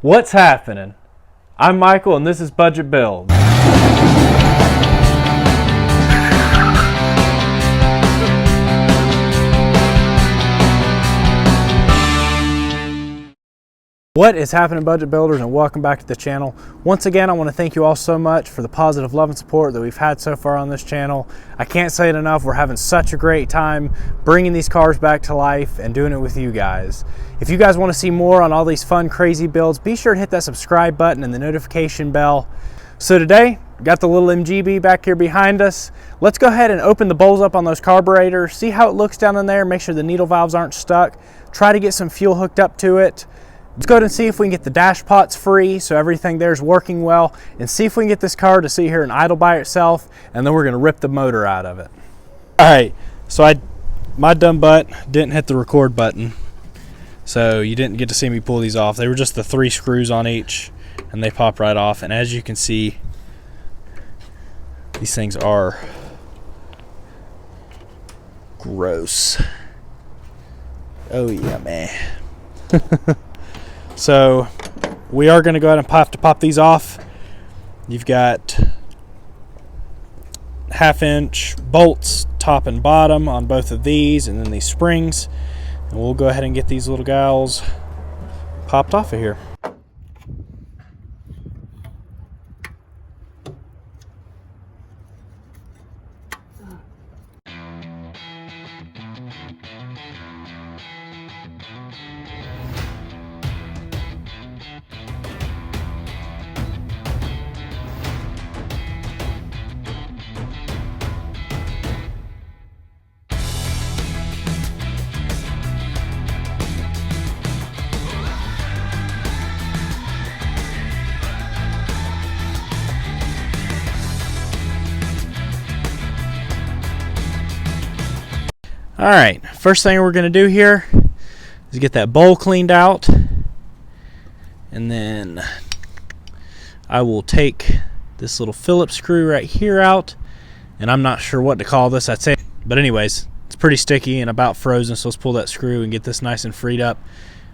What's happening? I'm Michael and this is Budget Build. What is happening, budget builders, and welcome back to the channel. Once again, I want to thank you all so much for the positive love and support that we've had so far on this channel. I can't say it enough. We're having such a great time bringing these cars back to life and doing it with you guys. If you guys want to see more on all these fun, crazy builds, be sure to hit that subscribe button and the notification bell. So today, got the little MGB back here behind us. Let's go ahead and open the bowls up on those carburetors, see how it looks down in there, make sure the needle valves aren't stuck, try to get some fuel hooked up to it. Let's go ahead and see if we can get the dash pots free so everything there is working well, and see if we can get this car to sit here and idle by itself, and then we're going to rip the motor out of it. All right, so my dumb butt didn't hit the record button, so you didn't get to see me pull these off. They were just the 3 screws on each, and they pop right off. And as you can see, these things are gross. Oh yeah, man. So we are going to go ahead and have to pop these off. You've got 1/2-inch bolts top and bottom on both of these, and then these springs, and we'll go ahead and get these little gals popped off of here. All right, first thing we're going to do here is get that bowl cleaned out, and then I will take this little Phillips screw right here out, and I'm not sure what to call this, I'd say, but anyways, it's pretty sticky and about frozen, so let's pull that screw and get this nice and freed up.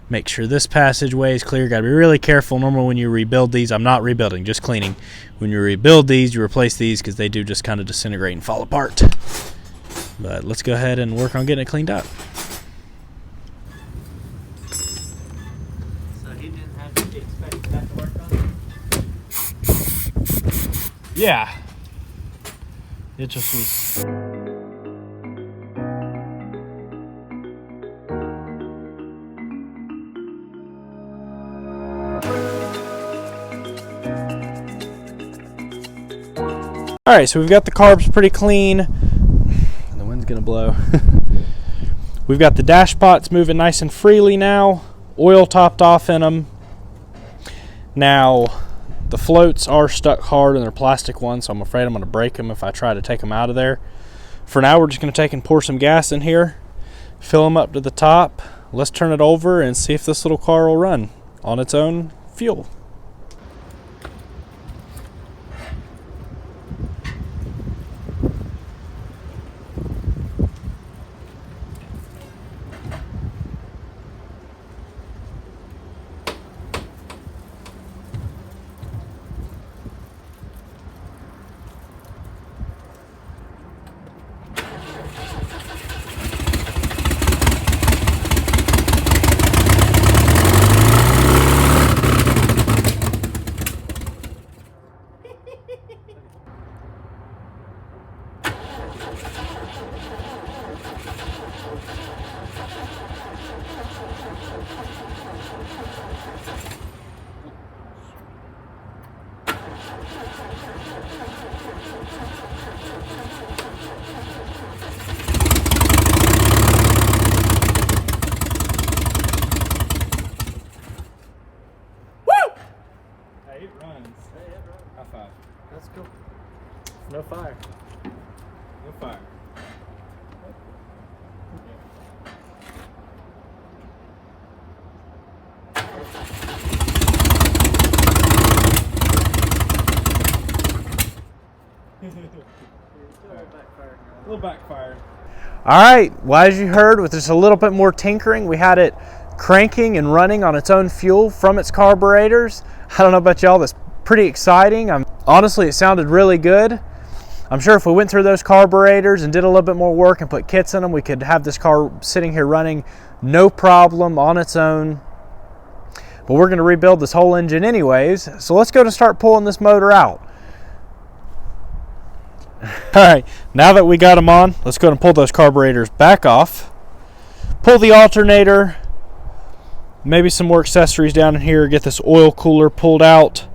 Make sure this passageway is clear. Got to be really careful. Normally when you rebuild these, I'm not rebuilding, just cleaning. When you rebuild these, you replace these because they do just kind of disintegrate and fall apart. But let's go ahead and work on getting it cleaned up. So he didn't have to expect that to work on? Yeah. It just was. All right, so we've got the carbs pretty clean. Gonna blow. We've got the dash pots moving nice and freely now, oil topped off in them. Now the floats are stuck hard and they're plastic ones, so I'm afraid I'm going to break them if I try to take them out of there. For now, we're just going to take and pour some gas in here, fill them up to the top. Let's turn it over and see if this little car will run on its own fuel. It runs. Hey, it runs. High five. That's cool. No fire. No fire. A little backfire. All right, well, as you heard, with just a little bit more tinkering, we had it cranking and running on its own fuel from its carburetors. I don't know about y'all, that's pretty exciting. Honestly, it sounded really good. I'm sure if we went through those carburetors and did a little bit more work and put kits in them, we could have this car sitting here running no problem on its own. But we're going to rebuild this whole engine anyways, so let's go to start pulling this motor out. Alright, now that we got them on, let's go ahead and pull those carburetors back off. Pull the alternator, maybe some more accessories down in here, get this oil cooler pulled out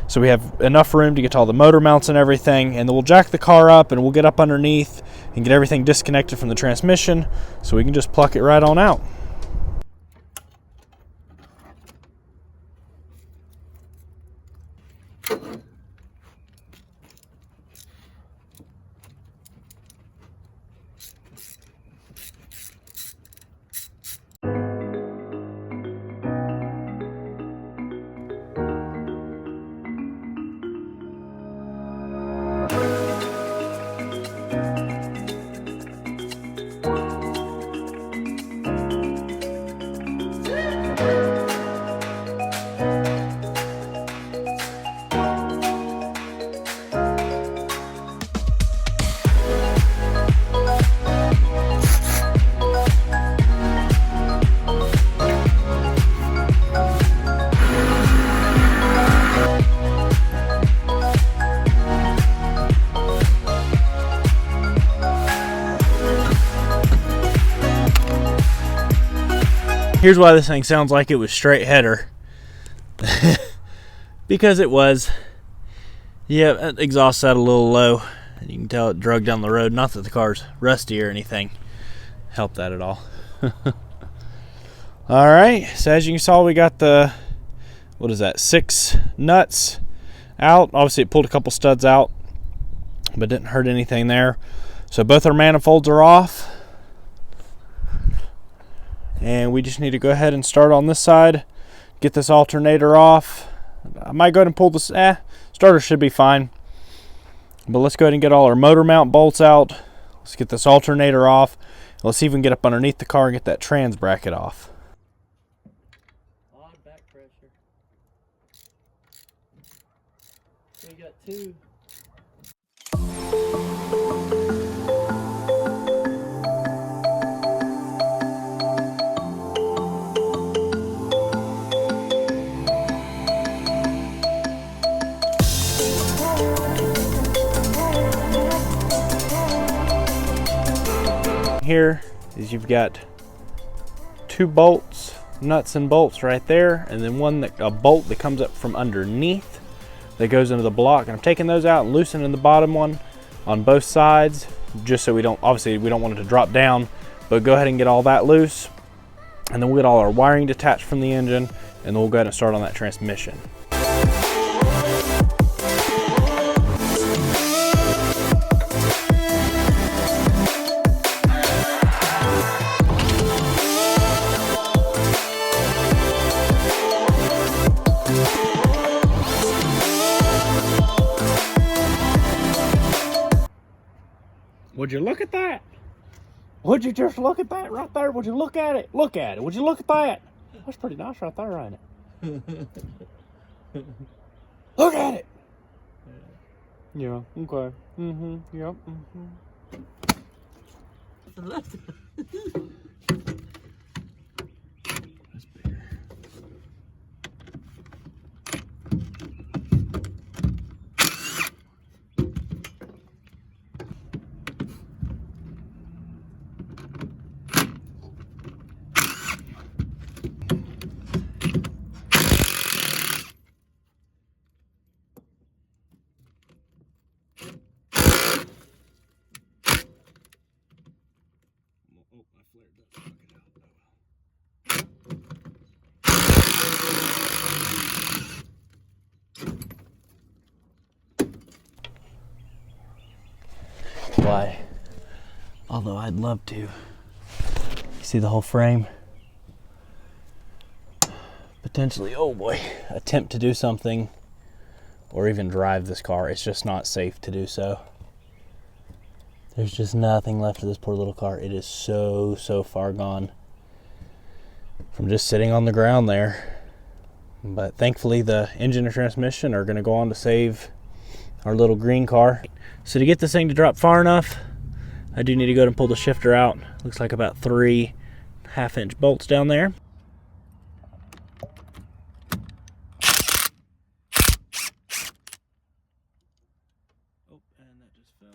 so we have enough room to get to all the motor mounts and everything, and then we'll jack the car up and we'll get up underneath and get everything disconnected from the transmission so we can just pluck it right on out. Here's why this thing sounds like it was straight header. Because it was. Yeah, that exhaust set a little low. You can tell it drug down the road. Not that the car's rusty or anything. Helped that at all. Alright, so as you saw, we got the, 6 nuts out. Obviously it pulled a couple studs out, but didn't hurt anything there. So both our manifolds are off. And we just need to go ahead and start on this side, get this alternator off. I might go ahead and pull this, starter should be fine. But let's go ahead and get all our motor mount bolts out. Let's get this alternator off. Let's see if we can get up underneath the car and get that trans bracket off. Odd back pressure. We got 2. Here is you've got 2 bolts, nuts and bolts right there, and then a bolt that comes up from underneath that goes into the block. And I'm taking those out and loosening the bottom one on both sides, just so we don't want it to drop down. But go ahead and get all that loose, and then we'll get all our wiring detached from the engine, and then we'll go ahead and start on that transmission. Would you look at that? Would you just look at that right there? Would you look at it? Look at it. Would you look at that? That's pretty nice right there, ain't it? Look at it. Yeah, okay. Mm-hmm, yep, mm-hmm. Why? Although I'd love to. You see the whole frame? Potentially, oh boy, attempt to do something or even drive this car. It's just not safe to do so. There's just nothing left of this poor little car. It is so far gone. from just sitting on the ground there. But thankfully the engine and transmission are going to go on to save our little green car. So to get this thing to drop far enough, I do need to go and pull the shifter out. Looks like about 3 half-inch bolts down there. Oh, and that just fell.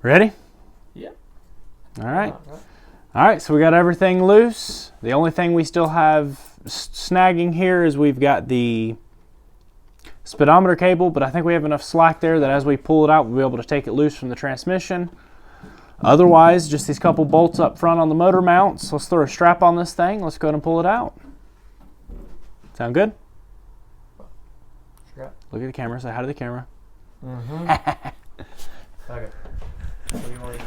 Ready? Yeah. All right. All right, so we got everything loose. The only thing we still have snagging here is we've got the speedometer cable, but I think we have enough slack there that as we pull it out, we'll be able to take it loose from the transmission. Otherwise, just these couple bolts up front on the motor mounts. Let's throw a strap on this thing. Let's go ahead and pull it out. Sound good? Strap. Look at the camera. Say hi to the camera. Mm-hmm. Okay. What do you want to do?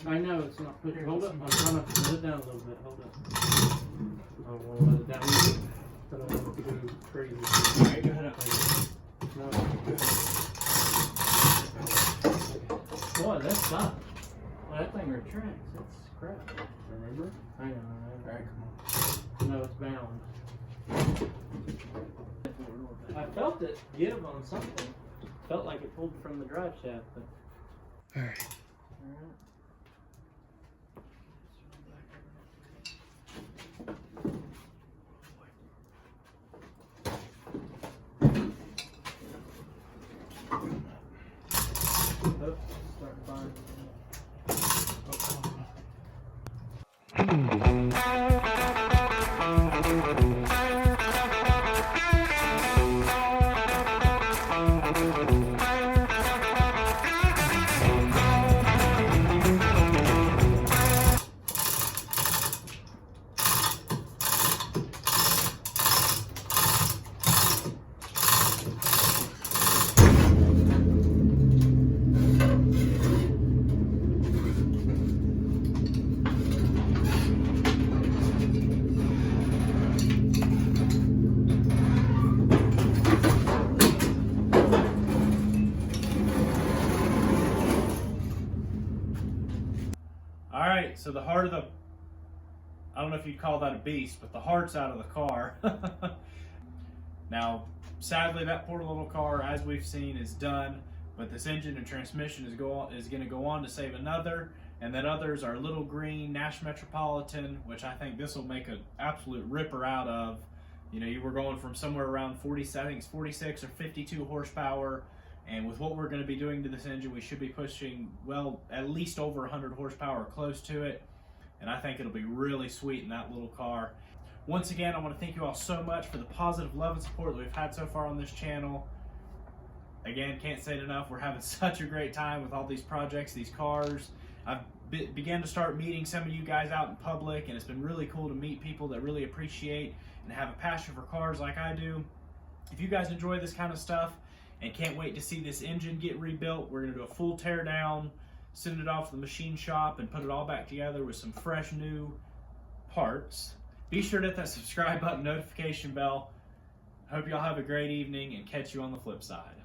I know it's not put. Hold up. I'm trying to put it down a little bit. Hold up. I don't want to let it down either. I don't want it to go crazy. Alright, go ahead up. No. Boy, that sucks. Well, that thing retracts. That's crap. Remember? I know. Alright, come on. No, it's bound. I felt it give on something. Felt like it pulled from the drive shaft, but. Alright. Alright. Alright, so the heart of the, I don't know if you'd call that a beast, but the heart's out of the car. Now, sadly, that poor little car, as we've seen, is done, but this engine and transmission is going to go on to save another, and that others are little green Nash Metropolitan, which I think this will make an absolute ripper out of. You know, you were going from somewhere around 40, I think it's 46 or 52 horsepower, and with what we're going to be doing to this engine, we should be pushing, well, at least over 100 horsepower, close to it, and I think it'll be really sweet in that little car. Once again, I want to thank you all so much for the positive love and support that we've had so far on this channel. Again, can't say it enough. We're having such a great time with all these projects, these cars. I've began to start meeting some of you guys out in public, and it's been really cool to meet people that really appreciate and have a passion for cars like I do. If you guys enjoy this kind of stuff and can't wait to see this engine get rebuilt, we're going to do a full tear down, send it off to the machine shop, and put it all back together with some fresh new parts. Be sure to hit that subscribe button, notification bell. Hope y'all have a great evening, and catch you on the flip side.